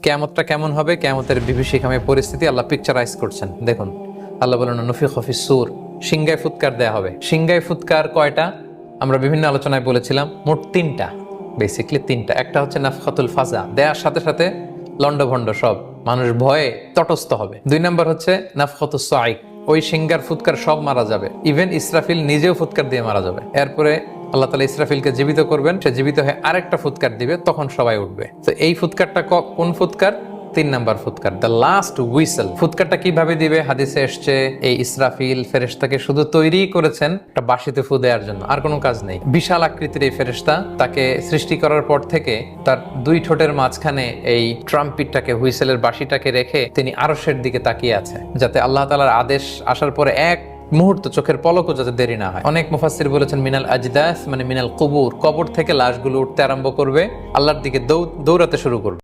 কিয়ামতটা কেমন হবে, কিয়ামতের বিভীষিকাময় পরিস্থিতি আল্লাহ পিকচারাইজ করছেন। দেখুন, আল্লাহ বলেন নফিখ ফিস সূর, সিংগায় ফুৎকার দেয়া হবে। সিংগায় ফুৎকার কয়টা? আমরা বিভিন্ন আলোচনায় বলেছিলাম মোট তিনটা, বেসিকলি তিনটা। একটা হচ্ছে নাফখাতুল ফাজা, দেয়ার সাথে সাথে লন্ডভন্ড সব মানুষ ভয়ে তটস্থ হবে। 2 নাম্বার হচ্ছে নাফখাতুস সাইক, ওই সিংগার ফুৎকার সব মারা যাবে, ইভেন ইসরাফিল নিজেও ফুৎকার দিয়ে মারা যাবে। এরপরে আল্লাহ তাআলা ইসরাফিলকে জীবিত করবেন, সে জীবিত হয়ে আরেকটা ফুৎকার দিবে, তখন সবাই উঠবে। তো এই ফুৎকারটা কোন ফুৎকার? 3 নাম্বার ফুৎকার, দ্য লাস্ট হুইসেল। ফুৎকারটা কিভাবে দিবে? হাদিসে এসছে এই ইসরাফিল ফেরেশতাকে শুধু তৈরি করেছেন একটা বাঁশিতে ফু দেওয়ার জন্য, আর কোনো কাজ নেই। বিশাল আকৃতির এই ফেরেশতা, তাকে সৃষ্টি করার পর থেকে তার 2 ঠোঁটের মাঝখানে এই ট্রাম্পিটটাকে, হুইসেলের বাঁশিটাকে রেখে তিনি আরশের দিকে তাকিয়ে আছে, যাতে আল্লাহ তাআলার আদেশ আসার পরে এক মুহূর্ত, চোখের পলকও যাতে দেরি না হয়। অনেক মুফাসসির বলেছেন মিনাল আজদাস, মানে মিনাল কুবুর, কবর থেকে লাশগুলো উঠতে আরম্ভ করবে, আল্লাহর দিকে দৌড়াতে শুরু করবে।